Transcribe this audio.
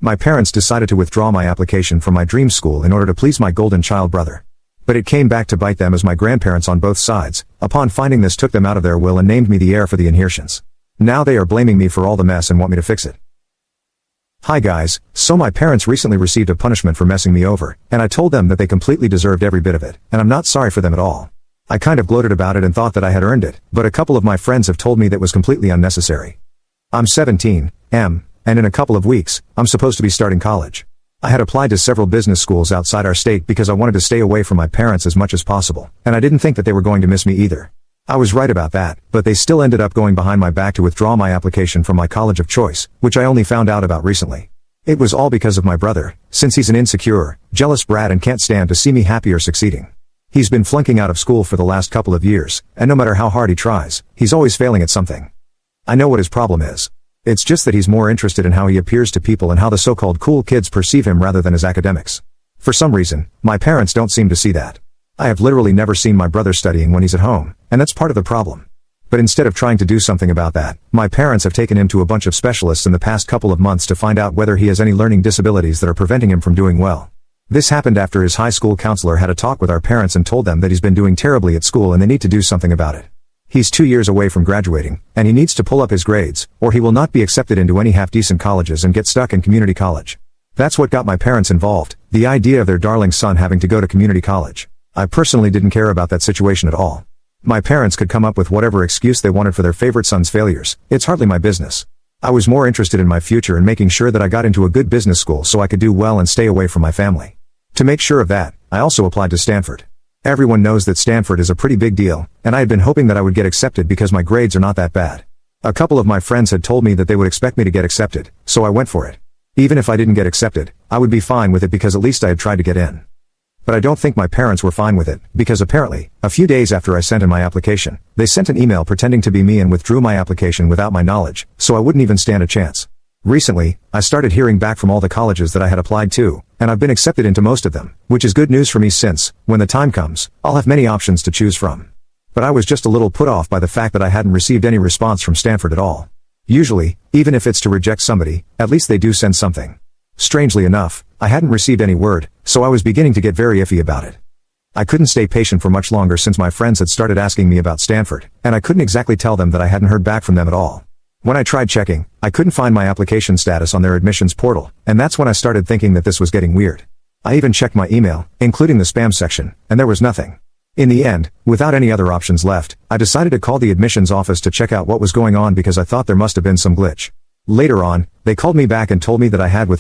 My parents decided to withdraw my application from my dream school in order to please my golden child brother. But it came back to bite them, as my grandparents on both sides, upon finding this, took them out of their will and named me the heir for the inheritance. Now they are blaming me for all the mess and want me to fix it. Hi guys, so my parents recently received a punishment for messing me over, and I told them that they completely deserved every bit of it, and I'm not sorry for them at all. I kind of gloated about it and thought that I had earned it, but a couple of my friends have told me that was completely unnecessary. I'm 17, and in a couple of weeks, I'm supposed to be starting college. I had applied to several business schools outside our state because I wanted to stay away from my parents as much as possible, and I didn't think that they were going to miss me either. I was right about that, but they still ended up going behind my back to withdraw my application from my college of choice, which I only found out about recently. It was all because of my brother, since he's an insecure, jealous brat and can't stand to see me happy or succeeding. He's been flunking out of school for the last couple of years, and no matter how hard he tries, he's always failing at something. I know what his problem is. It's just that he's more interested in how he appears to people and how the so-called cool kids perceive him rather than his academics. For some reason, my parents don't seem to see that. I have literally never seen my brother studying when he's at home, and that's part of the problem. But instead of trying to do something about that, my parents have taken him to a bunch of specialists in the past couple of months to find out whether he has any learning disabilities that are preventing him from doing well. This happened after his high school counselor had a talk with our parents and told them that he's been doing terribly at school and they need to do something about it. He's 2 years away from graduating, and he needs to pull up his grades, or he will not be accepted into any half-decent colleges and get stuck in community college. That's what got my parents involved, the idea of their darling son having to go to community college. I personally didn't care about that situation at all. My parents could come up with whatever excuse they wanted for their favorite son's failures. It's hardly my business. I was more interested in my future and making sure that I got into a good business school so I could do well and stay away from my family. To make sure of that, I also applied to Stanford. Everyone knows that Stanford is a pretty big deal, and I had been hoping that I would get accepted because my grades are not that bad. A couple of my friends had told me that they would expect me to get accepted, so I went for it. Even if I didn't get accepted, I would be fine with it because at least I had tried to get in. But I don't think my parents were fine with it, because apparently, a few days after I sent in my application, they sent an email pretending to be me and withdrew my application without my knowledge, so I wouldn't even stand a chance. Recently, I started hearing back from all the colleges that I had applied to, and I've been accepted into most of them, which is good news for me since, when the time comes, I'll have many options to choose from. But I was just a little put off by the fact that I hadn't received any response from Stanford at all. Usually, even if it's to reject somebody, at least they do send something. Strangely enough, I hadn't received any word, so I was beginning to get very iffy about it. I couldn't stay patient for much longer since my friends had started asking me about Stanford, and I couldn't exactly tell them that I hadn't heard back from them at all. When I tried checking, I couldn't find my application status on their admissions portal, and that's when I started thinking that this was getting weird. I even checked my email, including the spam section, and there was nothing. In the end, without any other options left, I decided to call the admissions office to check out what was going on because I thought there must have been some glitch. Later on, they called me back and told me that I had withdrawn